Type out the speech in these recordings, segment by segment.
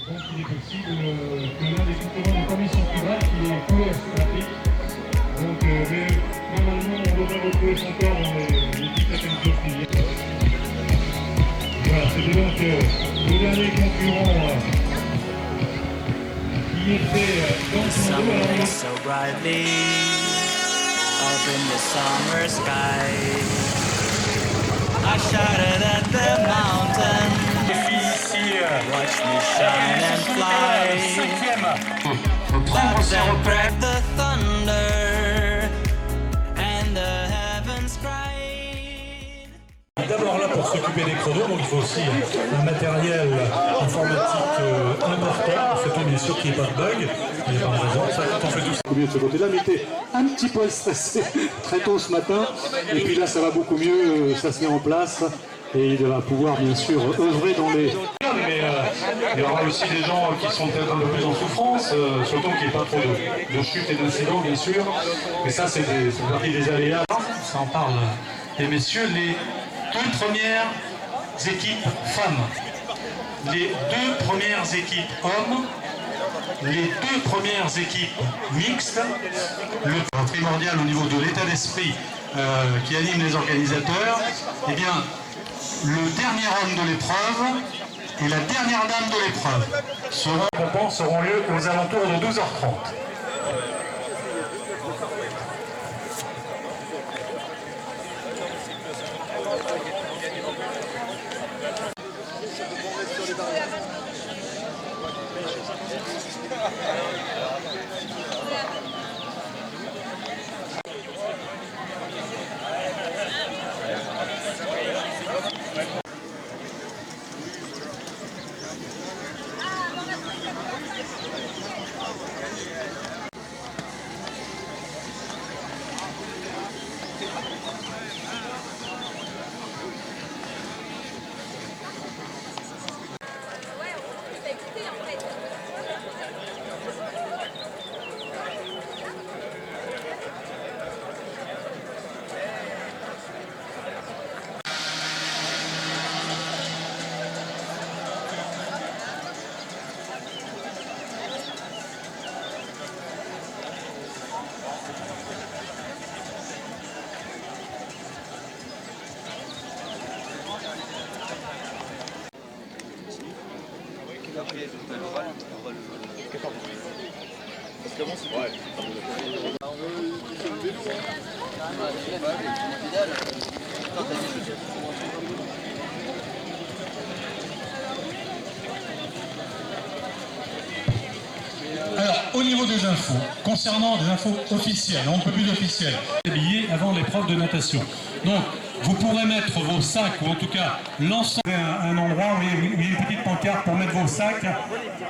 Donc il est possible que l'un des concurrents de commission tribale qui est couleur olympique. Donc mais normalement on devrait retrouver son corps dans les 17e jours qui viennent. Voilà, c'était donc le dernier concurrent qui était dans son dos. So brightly up in the summer sky, I shouted at the mountain, watch me shine and fly. Then cracked the thunder and the heavens cried. D'abord là pour s'occuper des chronos, donc il faut aussi un matériel informatique important, pour bien sûr qu'il n'y ait pas de bug, il n'y a pas de raison, ça quand on fait tout ça. Au mieux de ce côté-là, mais t'es un petit peu stressé très tôt ce matin, et puis là ça va beaucoup mieux, ça se met en place, et il va pouvoir bien sûr œuvrer dans les... Mais il y aura aussi des gens qui sont peut-être un peu plus en souffrance, surtout qu'il n'y ait pas trop de chutes et d'incidents bien sûr, mais ça c'est partie des aléas. Ça en parle, et messieurs, les deux premières équipes femmes, les deux premières équipes hommes, les deux premières équipes mixtes, le primordial au niveau de l'état d'esprit qui anime les organisateurs, eh bien, le dernier homme de l'épreuve et la dernière dame de l'épreuve seront lieu aux alentours de 12h30. Alors, au niveau des infos, concernant des infos officielles, on ne peut plus d'officielles, habillés avant l'épreuve de natation. Donc, vous pourrez mettre vos sacs, ou en tout cas l'ensemble, un endroit où il y a une petite pancarte pour mettre vos sacs,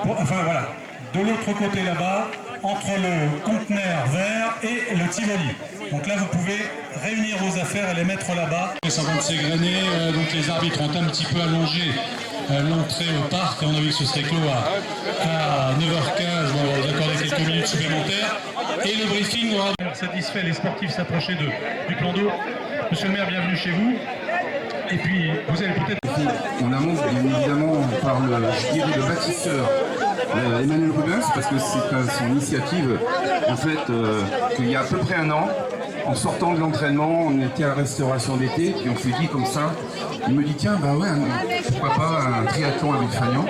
enfin voilà, de l'autre côté là-bas, entre le conteneur vert et le tivoli. Donc là, vous pouvez réunir vos affaires et les mettre là-bas. Les 50 ségrenés, donc les arbitres ont un petit peu allongé l'entrée au parc, et on a vu que ce serait clos à 9h15, on va vous accorder quelques minutes supplémentaires. Et le briefing aura satisfait les sportifs s'approcher du plan d'eau. Monsieur le maire, bienvenue chez vous. Et puis, vous allez peut-être... On annonce bien évidemment par le bâtisseur Emmanuel Rubens, parce que c'est son initiative, en fait, qu'il y a à peu près un an, en sortant de l'entraînement, on était à la restauration d'été, puis on s'est dit comme ça, il me dit tiens, bah ouais, pourquoi pas un triathlon avec Fagnan.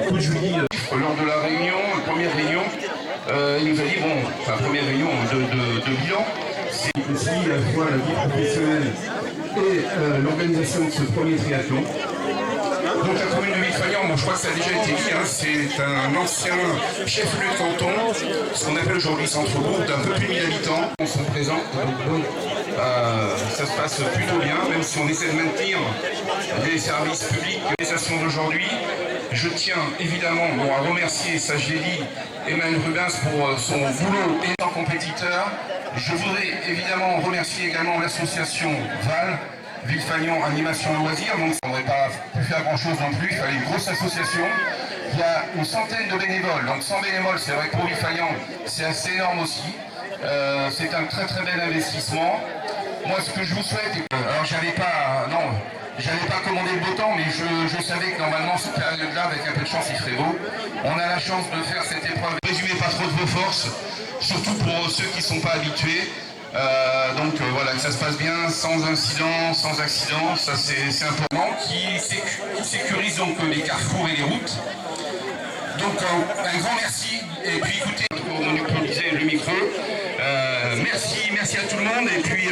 Écoute, je lui dis, lors de la réunion, la première réunion, il nous a dit, bon, enfin, première réunion de bilan, c'est aussi à la fois la vie professionnelle et l'organisation de ce premier triathlon. Donc la commune de Villefagnan, bon, je crois que ça a déjà été dit, hein, c'est un ancien chef-lieu de canton, ce qu'on appelle aujourd'hui centre-bourg, d'un peu plus de 1000 habitants. On se présente, donc ça se passe plutôt bien, même si on essaie de maintenir les services publics. L'organisation d'aujourd'hui, je tiens évidemment à remercier, ça je l'ai dit, Emmanuel Rubens pour son boulot et en compétiteur. Je voudrais évidemment remercier également l'association VAL, Villefagnan Animation Loisirs, donc on n'aurait pas pu faire grand chose non plus, il fallait une grosse association. Il y a une centaine de bénévoles, donc 100 bénévoles, c'est vrai que pour Villefagnan c'est assez énorme aussi. C'est un très très bel investissement. Moi ce que je vous souhaite, alors j'avais pas, non, J'avais pas commandé le beau temps, mais je savais que normalement, cette période-là, avec un peu de chance, il ferait beau. On a la chance de faire cette épreuve. Résumez pas trop de vos forces, surtout pour ceux qui ne sont pas habitués. Voilà, que ça se passe bien, sans incident, sans accident, ça c'est important. Qui sécurise donc les carrefours et les routes. Donc un grand merci, et puis écoutez, pour monopoliser le micro. Merci à tout le monde, et puis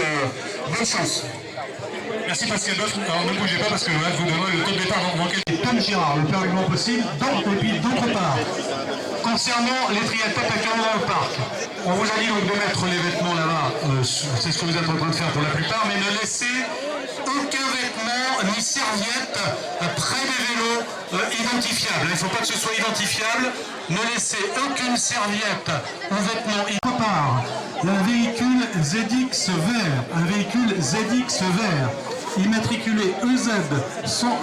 bonne chance. Merci Pascal Boeuf. Alors ne bougez pas parce que vous donnerez le taux de départ dans quelques Tom Girard, le plus rapidement possible, et puis d'autre part. Concernant les triathlètes actuellement dans le parc, on vous a dit donc de mettre les vêtements là-bas, c'est ce que vous êtes en train de faire pour la plupart, mais ne laissez aucun vêtement ni serviette près des vélos identifiables. Il ne faut pas que ce soit identifiable. Ne laissez aucune serviette ou vêtement. Part un véhicule ZX vert, immatriculé EZ sans...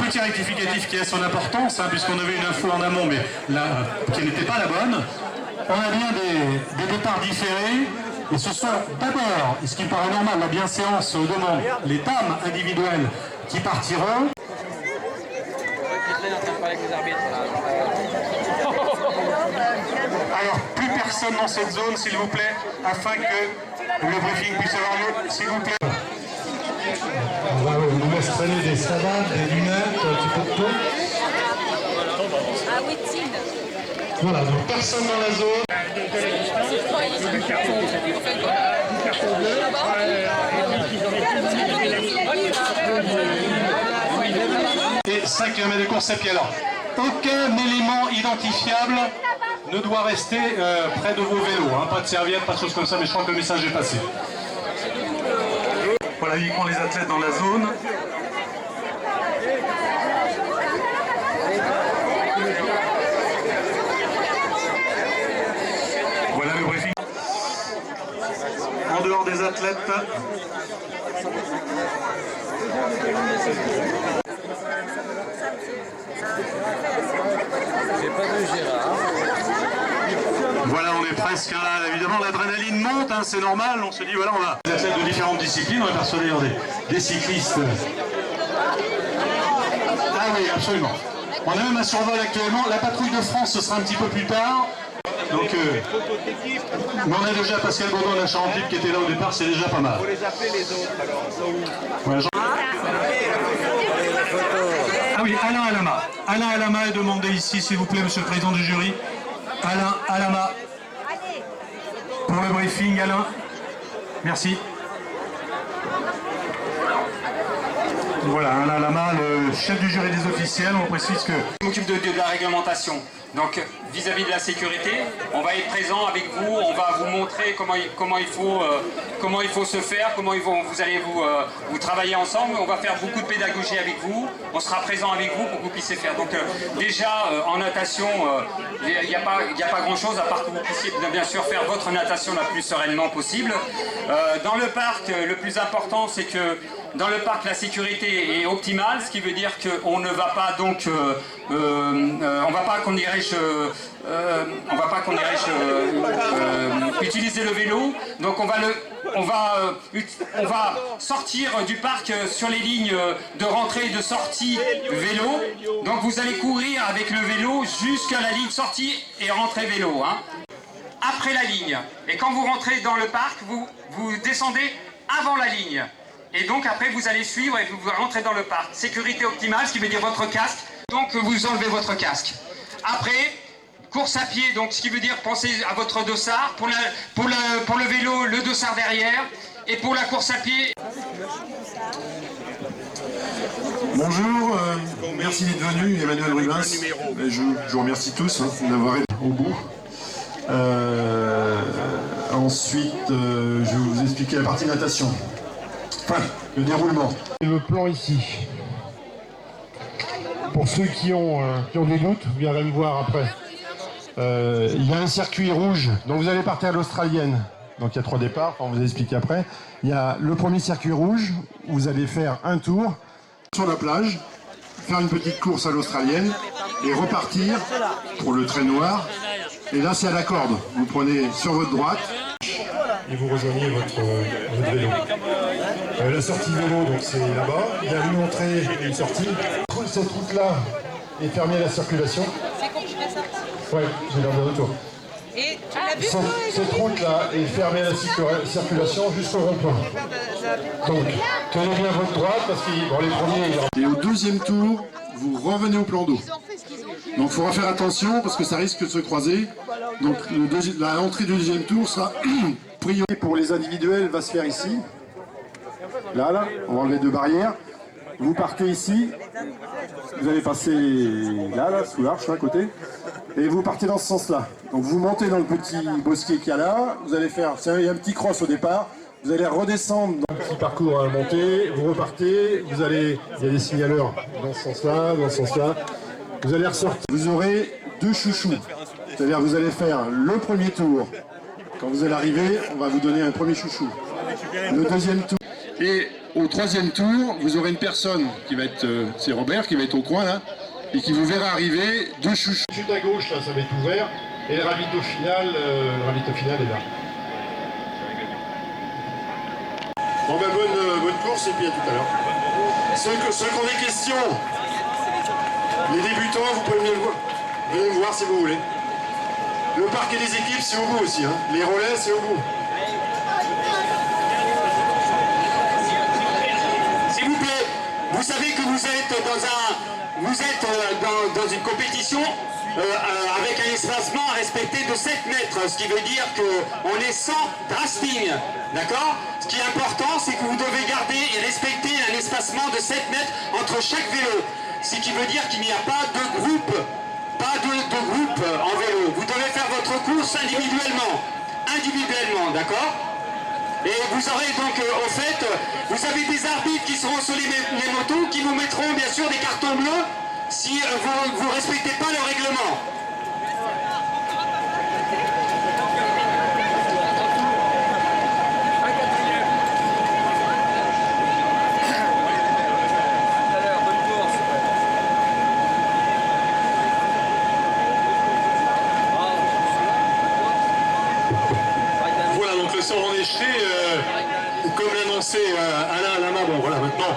Petit rectificatif qui a son importance, puisqu'on avait une info en amont, mais là, qui n'était pas la bonne. On a bien des départs différés, et ce sont d'abord, et ce qui me paraît normal, la bienséance demande les dames individuelles qui partiront. Alors, plus personne dans cette zone, s'il vous plaît, afin que le briefing puisse avoir lieu, s'il vous plaît. On nous laisse traîner des savanes, des lunettes, un petit peu de tout. Ah oui, Tine. Voilà, donc personne dans la zone. Et 5 km de course à pied. Alors, aucun élément identifiable ne doit rester près de vos vélos. Pas de serviette, pas de choses comme ça, mais je crois que le message est passé. Voilà uniquement les athlètes dans la zone. Voilà le briefing. En dehors des athlètes. Voilà, on est presque là. Évidemment, l'adrénaline monte, c'est normal. On se dit, voilà, on a des athlètes de différentes disciplines. On est persuadé des cyclistes. Ah oui, absolument. On a même un survol actuellement. La patrouille de France, ce sera un petit peu plus tard. Donc, mais on a déjà Pascal Baudon de la Charente-Libre qui était là au départ, c'est déjà pas mal. Faut les appeler les autres alors. Voilà, ah oui, Alain Alama. Alain Alama est demandé ici, s'il vous plaît, monsieur le président du jury. Alain Alama. Pour le briefing, Alain. Merci. Voilà, Alain Alama, le chef du jury des officiels. On précise que... Je m'occupe de la réglementation. Donc vis-à-vis de la sécurité, on va être présent avec vous, on va vous montrer comment il faut se faire, vous allez vous travailler ensemble, on va faire beaucoup de pédagogie avec vous, on sera présent avec vous pour que vous puissiez faire. Donc déjà en natation, il n'y a pas grand chose à part que vous puissiez bien sûr faire votre natation la plus sereinement possible. Dans le parc, le plus important c'est que dans le parc, la sécurité est optimale, ce qui veut dire qu'on ne va pas donc, on va pas utiliser le vélo. Donc on va sortir du parc sur les lignes de rentrée et de sortie vélo. Donc vous allez courir avec le vélo jusqu'à la ligne sortie et rentrée vélo. Après la ligne. Et quand vous rentrez dans le parc, vous descendez avant la ligne. Et donc après vous allez suivre et vous rentrez dans le parc. Sécurité optimale, ce qui veut dire votre casque. Donc vous enlevez votre casque. Après, course à pied, donc ce qui veut dire pensez à votre dossard. Pour le vélo, le dossard derrière. Et pour la course à pied... Bonjour, merci d'être venu, Emmanuel Rubens. Je vous remercie tous d'avoir été au bout. Ensuite, je vais vous expliquer la partie natation. Enfin, le déroulement. Le plan ici. Pour ceux qui ont des doutes, vous viendrez me voir après. Il y a un circuit rouge, donc vous allez partir à l'australienne. Donc il y a 3 départs, on vous explique après. Il y a le premier circuit rouge, où vous allez faire un tour Sur la plage, faire une petite course à l'australienne et repartir pour le trait noir. Et là, c'est à la corde. Vous prenez sur votre droite. et vous rejoignez votre vélo. La sortie vélo, donc c'est là-bas. Il y a une entrée et une sortie. Cette route-là est fermée à la circulation. C'est compliqué ça. Oui, j'ai l'air de retour. Et tu l'as vu Cette route-là est fermée à la circulation jusqu'au rond-point. Donc, tenez bien votre droite parce que bon, les premiers... Et au deuxième tour, vous revenez au plan d'eau. Donc il faudra faire attention parce que ça risque de se croiser. Donc l'entrée du deuxième tour sera priorité pour les individuels, va se faire ici. Là, on va enlever 2 barrières. Vous partez ici, vous allez passer là, sous l'arche, à côté, et vous partez dans ce sens-là. Donc vous montez dans le petit bosquet qu'il y a là, vous allez faire, il y a un petit cross au départ, vous allez redescendre dans le petit parcours à monter, vous repartez, il y a des signaleurs dans ce sens-là, dans ce sens-là. Vous allez ressortir. Vous aurez 2 chouchous. C'est-à-dire vous allez faire le premier tour. Quand vous allez arriver, on va vous donner un premier chouchou. Le deuxième tour. Et au troisième tour, vous aurez une personne qui va être, c'est Robert, qui va être au coin là, et qui vous verra arriver 2 chouchous. Chute à gauche, là, ça va être ouvert. Et le ravito final est là. Bon ben bonne course et puis à tout à l'heure. Ceux qui ont des questions, les débutants, vous pouvez venir me voir si vous voulez. Le parquet des équipes, c'est au bout aussi. Hein. Les relais, c'est au bout. S'il vous plaît, vous savez que vous êtes dans une compétition avec un espacement à respecter de 7 mètres, ce qui veut dire qu'on est sans drafting, d'accord? Ce qui est important, c'est que vous devez garder et respecter un espacement de 7 mètres entre chaque vélo, ce qui veut dire qu'il n'y a pas de groupe en vélo. Vous devez faire votre course individuellement, d'accord? Et vous aurez donc, au fait, vous avez des arbitres qui seront sur les motos, qui vous mettront bien sûr des cartons bleus si vous ne respectez pas le règlement. Voilà, donc le sort en échevé, comme l'annonçait Alain Lama, bon voilà, maintenant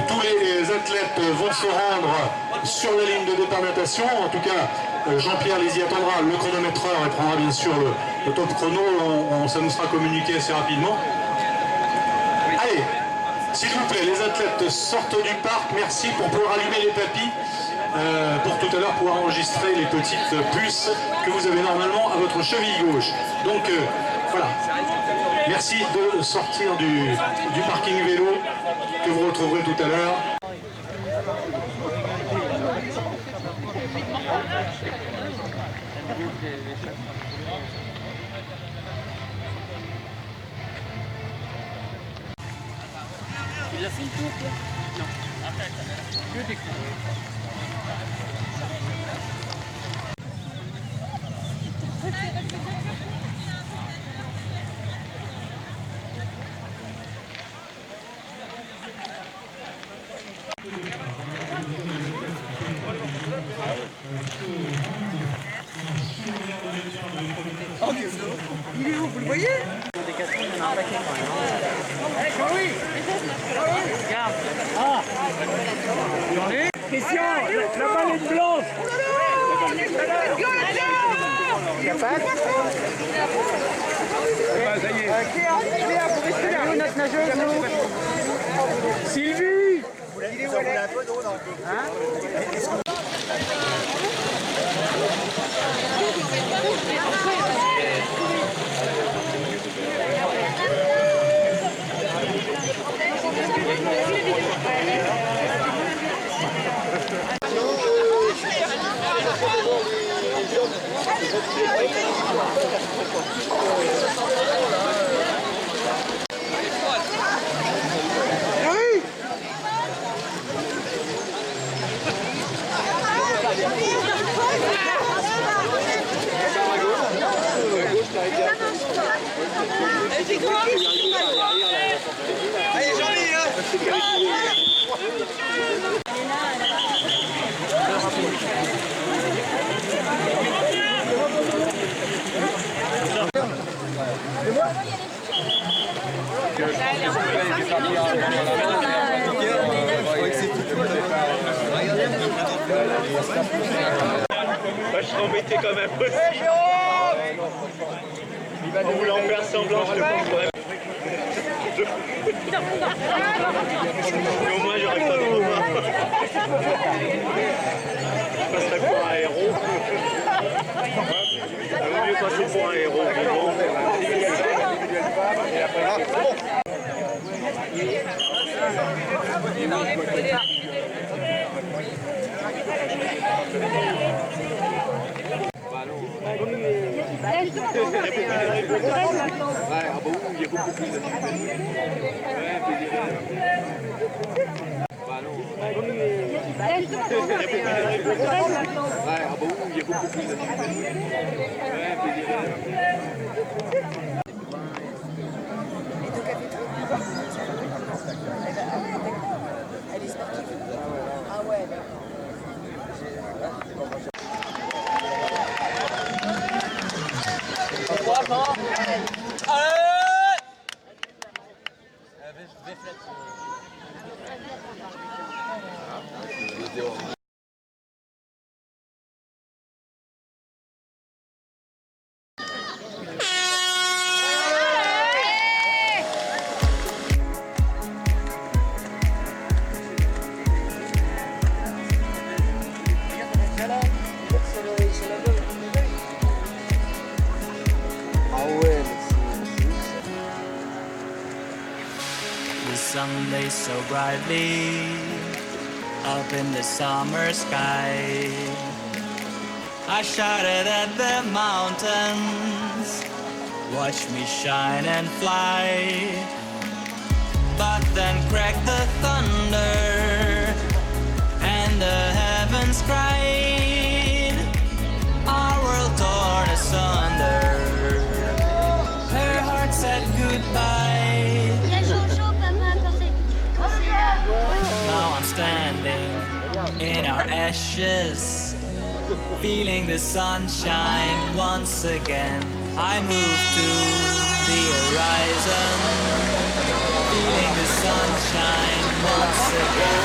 tous les athlètes vont se rendre sur la ligne de départ natation. En tout cas, Jean-Pierre les y attendra, le chronométreur, et prendra bien sûr le top chrono, ça nous sera communiqué assez rapidement. Allez, s'il vous plaît, les athlètes sortent du parc, merci pour pouvoir allumer les tapis, pour tout à l'heure pouvoir enregistrer les petites puces que vous avez normalement à votre cheville gauche. Donc voilà, merci de sortir du parking vélo que vous retrouverez tout à l'heure. Il a fait le tour, toi? Non. Que des Il est où, vous le voyez? Des 4 il y en a un paquet quand même. Oui. Regarde. Ah. Christian, la balle est blanche. Il y a pas. Ça y est. Cléa, vous restez là. Notre nageuse, Sylvie. Il est où, elle est un peu d'eau, non? Hein? je serais embêté quand même aussi. En voulant faire semblant, je te comprends. Mais au moins, j'aurais pas de repas. Je passerais pour un héros. Il vaut mieux passer pour un héros vivant. The sun lays so brightly up in the summer sky. I shouted at the mountains, watch me shine and fly. But then cracked the thunder and the heavens cried. Our world torn asunder. Her heart said goodbye. Now I'm standing in our ashes, feeling the sunshine once again. I move to the horizon, feeling the sunshine once again.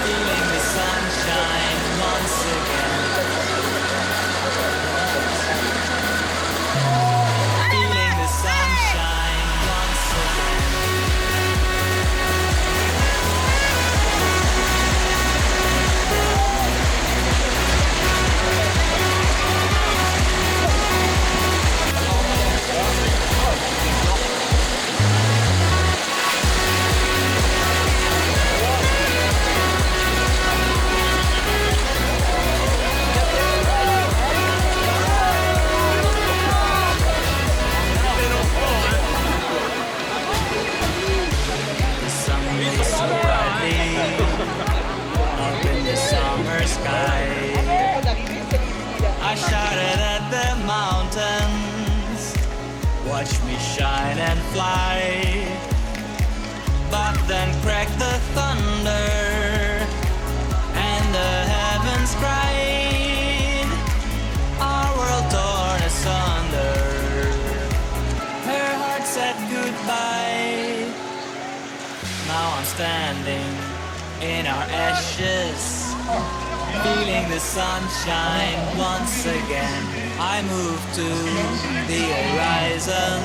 Feeling the sunshine once again. Feeling the sunshine once again. I shouted at the mountains, watch me shine and fly. But then cracked the thunder and the heavens cried. Our world torn asunder. Her heart said goodbye. Now I'm standing in our ashes, feeling the sunshine once again. I move to the horizon,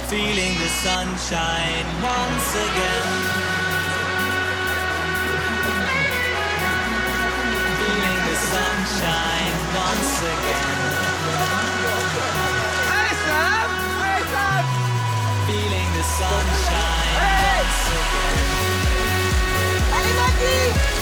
feeling the sunshine once again. Feeling the sunshine once again. Feeling the sunshine once again. Allez, Maggie!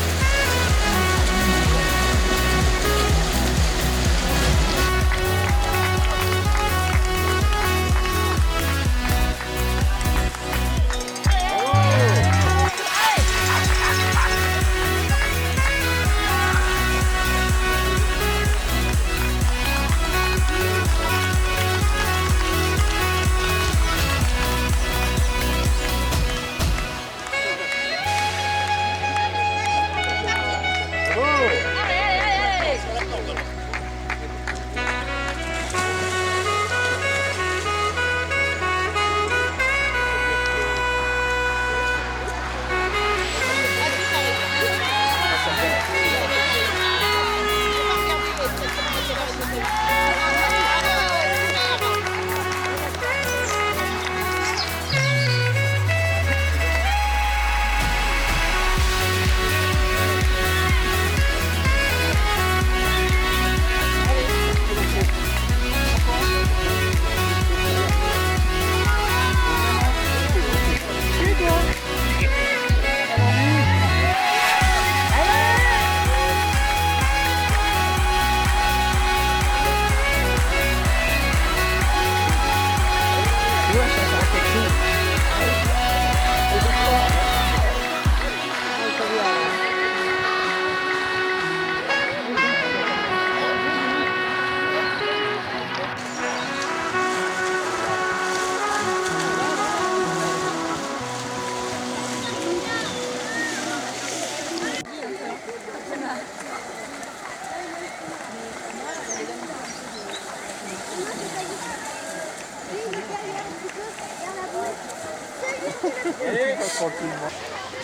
pour tout le monde.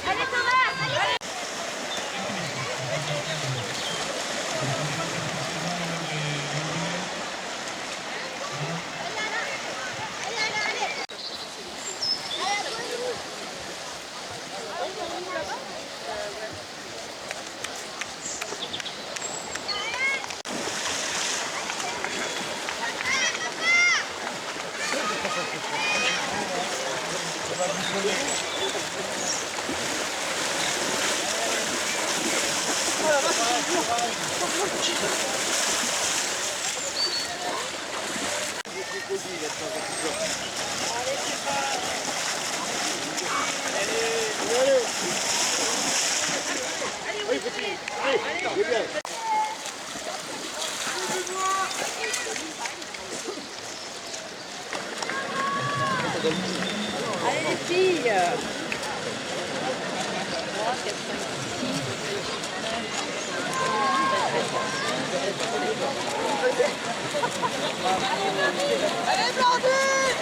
Allez Thomas, allez. Allez les filles. Allez Blandine.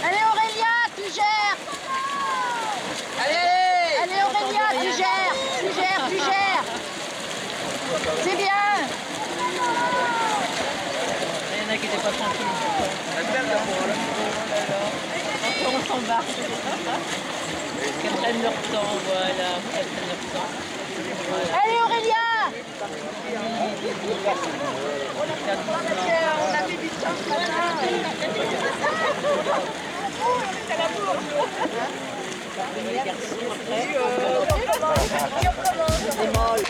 Allez Aurélia, tu gères. Allez Aurélia, tu gères. C'est bien. Il y en a qui n'étaient pas tranquilles. On s'embarque. Qu'elles prennent leur temps, voilà. Qu'elles prennent leur temps. Voilà. Allez Aurélia. On a fait du temps ce matin. On est à la bourre. Les garçons après. C'est molle.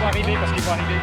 Arriver parce qu'ils vont arriver.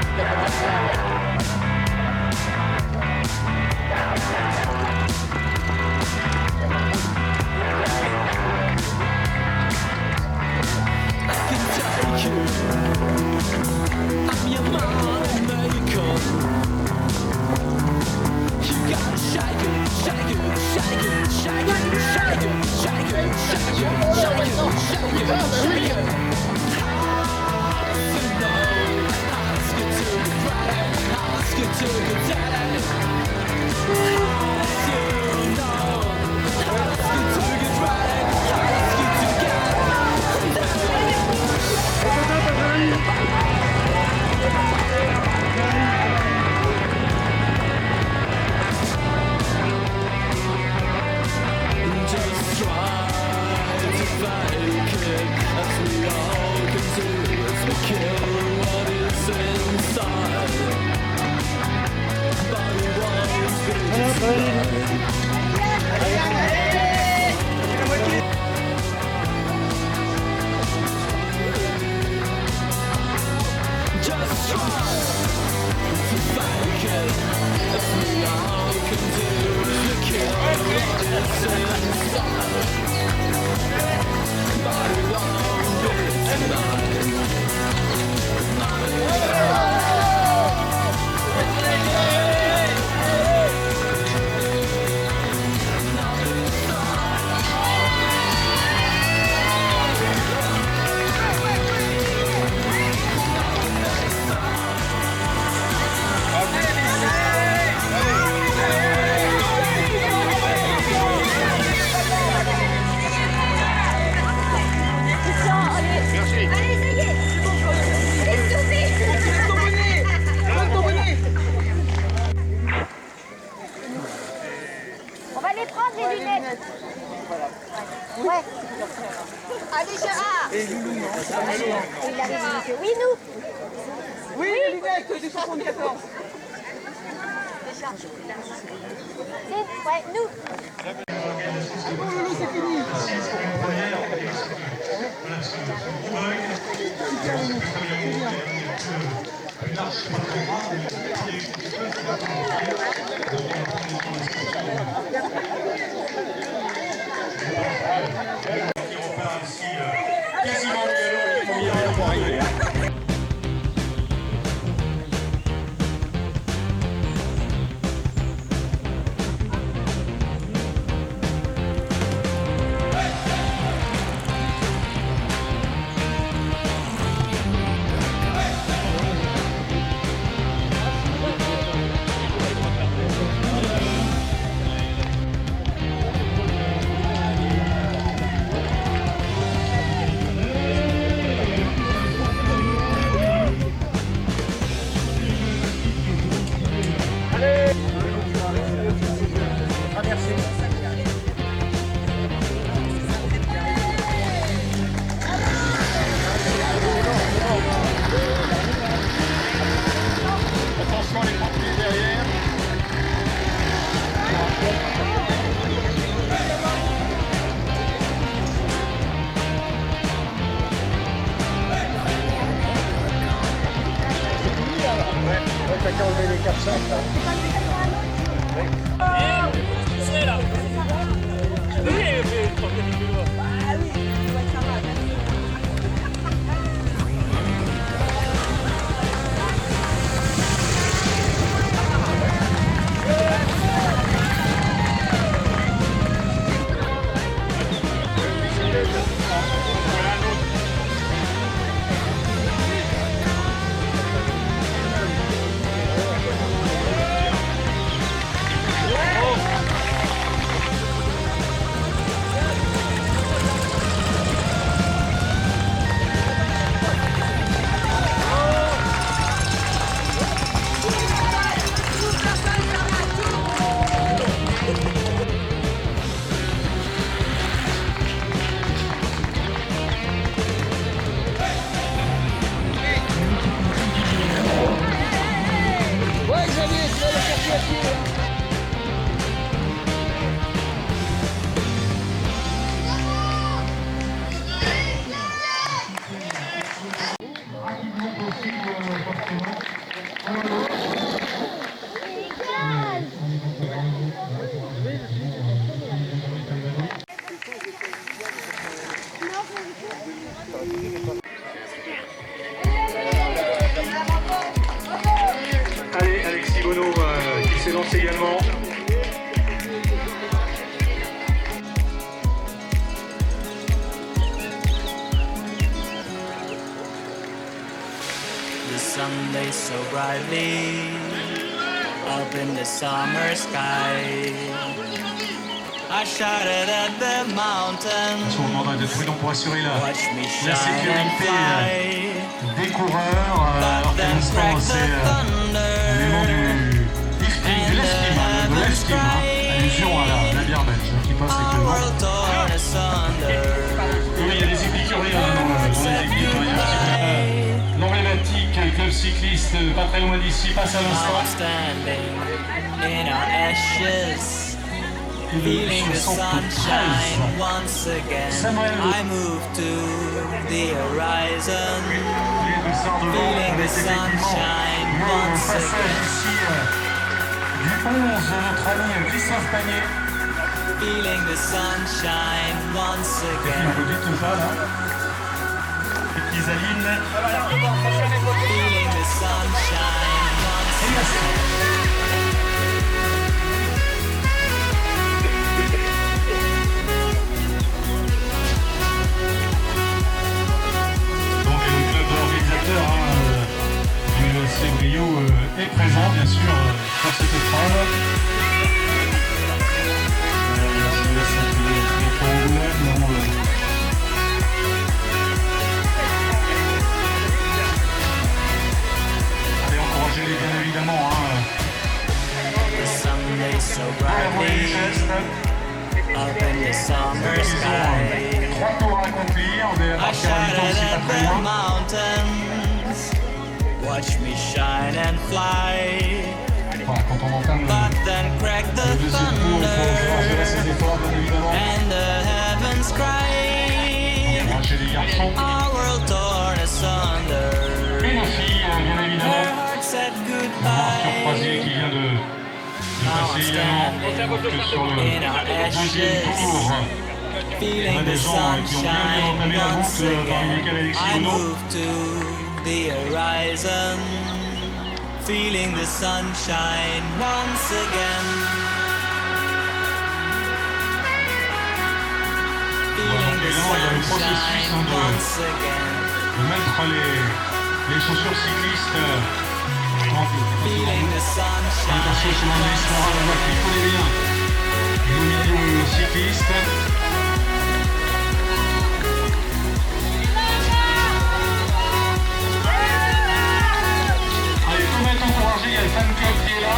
To the Oui, nous. Oui, les lunettes du 74. Ouais, nous. C'est fini. Qui repart ici quasiment au galop et qui vont y aller pour arriver. T'as qu'à enlever les 400 là. C'est là. Allez, Alexis Bonneau qui s'élance également. The sun lays so brightly up in the summer sky. I shouted at the mountains. On demandera d'être prudent pour assurer la sécurité des coureurs. Alors qu'à l'instant, c'est l'élément du lifting, du left-team, de left-team, allusion à la bière belge qui passe actuellement. Oui, il y a des épicuriens dans les épicuriens. L'emblématique club cycliste pas très loin d'ici passe à l'instant. Feeling the sunshine once again. I move to the horizon. Feeling the sunshine once again. Du 11, notre ami Christophe Panier. Feeling the sunshine once again. Un peu vite pas là. Isaline. Feeling the sunshine once again. Est présent bien sûr pour cette épreuve. Allez, encouragez-les bien évidemment. Up in the summer sky. 3 tours à accomplir. I shouted at the mountains, watch me shine and fly. But then cracked the thunder, and the heavens cried, our world torn asunder. Her heart said goodbye. Now I'm standing in our ashes, feeling the sunshine once again. I move to the horizon, feeling the sunshine once again. Feeling the sunshine once again. De mettre les chaussures cyclistes Feeling the sunshine attention sur l'enregistrement, on voit qu'il connaît bien le milieu cycliste. Allez, tout le monde est encouragé, il y a le fan club qui est là.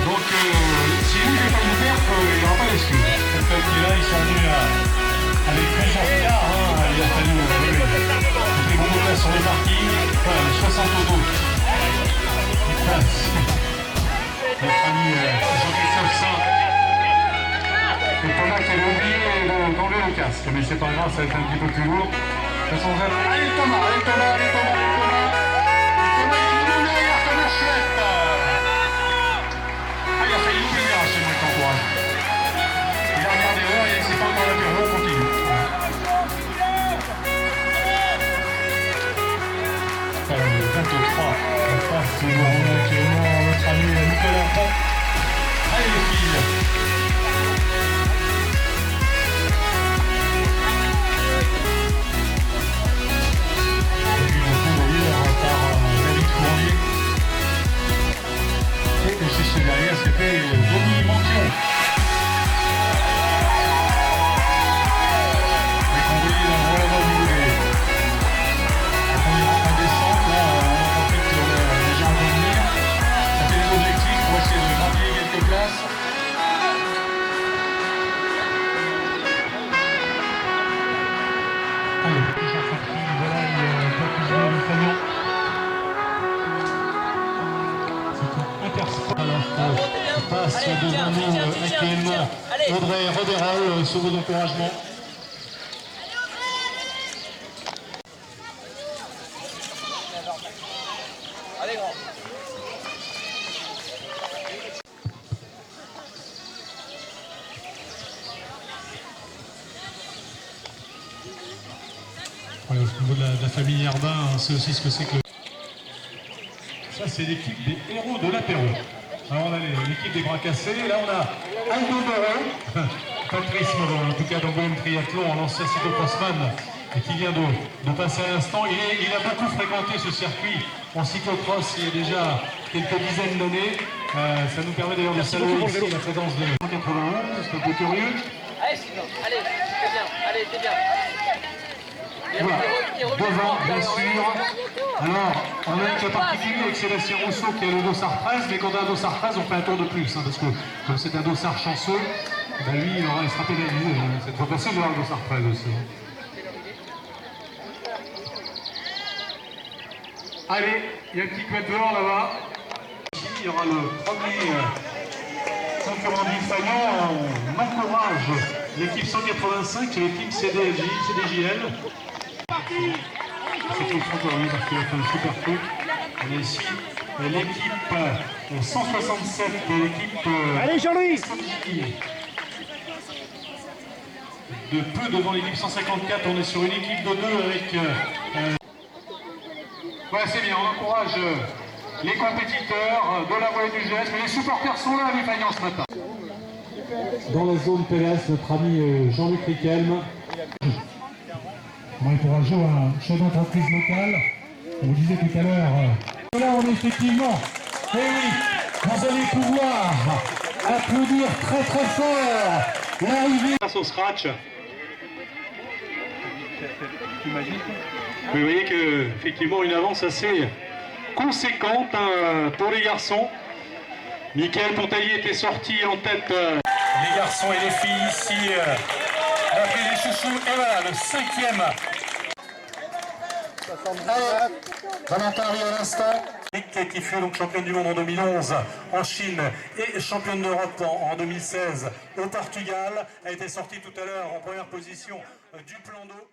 Donc, si lui n'est pas une perf, il n'y aura pas d'excuse. Le fan club qui est là, ils sont venus avec plusieurs regards. Il a fallu des gros places sur les parkings. Voilà, 60 autos. Notre ami Jean-Christophe Saint. Et Thomas qui avait oublié d'enlever le casque. Mais c'est pas grave, ça va être un petit peu plus lourd. De toute façon, allez Thomas, allez Thomas, allez Thomas, allez Thomas. Thomas, il est venu derrière Thomas chouette. Ah, il a failli louper le virage, c'est moi qui t'encourage. Il a regardé l'heure, il sait pas encore la période, on continue. 23, on passe actuellement notre ami Nicolas Pont. Allez les filles. Et puis le coup d'ailleurs par David Fournier. Et juste derrière c'était Denis Montion. Et qu'on voyait dans le volant au niveau des... On est en train de descendre, là on profite sur les gens à venir. Ça fait des objectifs pour essayer de gravir quelques places. Allez, déjà compris, voilà, il y a un peu plus de camion. C'est un intersport alors qu'on passe devant nous actuellement Audrey Roderol sur vos encouragements. Allez, grand. Voilà, au niveau de la famille Herbin, c'est aussi ce que c'est que le... Ça, c'est l'équipe des héros de l'apéro. Alors, on a l'équipe des bras cassés. Là, on a Aldo Moreau, Patrice Moreau, en tout cas d'Angoulême Triathlon, en ancien cyclocrossman, et qui vient de passer à l'instant. Il a beaucoup fréquenté ce circuit en cyclocross il y a déjà quelques dizaines d'années. Ça nous permet d'ailleurs de saluer ici la présence de 191, c'est un peu curieux. Allez, Sylvain, allez, t'es bien, allez, t'es bien. Voilà, devant, bien sûr. Alors, on a un cas particulier avec Sébastien Rousseau qui a le dossard 13, mais quand on a un dossard 13, on fait un tour de plus, hein, parce que comme c'est un dossard chanceux, ben lui, il sera pénalisé. Cette fois passée, il aura le dossard 13 aussi. Allez, il y a un petit quatuor là-bas. Il y aura le premier concurrent défaillant. On encourage l'équipe 185, c'est l'équipe CDJL. C'est tout encore lui parce qu'il a fait un super truc. On a ici l'équipe 167 de l'équipe. Allez Jean-Louis. De peu devant l'équipe 154, on est sur une équipe de 2 avec. Ouais, c'est bien, on encourage les compétiteurs de la voie du geste, mais les supporters sont là à Vifagnan ce matin. Dans la zone PLS, notre ami Jean-Luc Riquelme. Bon, il pourra jouer un chef d'entreprise locale. On vous disait tout à l'heure. Là, on est effectivement. Eh oui, vous allez pouvoir applaudir très très fort l'arrivée. Grâce au scratch. Mais vous voyez qu'effectivement une avance assez conséquente pour les garçons. Michael Pontaillier était sorti en tête. Les garçons et les filles ici Après les chouchous, et voilà le 5e. Valentin arrive à l'instant. Qui fut donc championne du monde en 2011 en Chine et championne d'Europe en 2016 au Portugal, a été sortie tout à l'heure en première position du plan d'eau.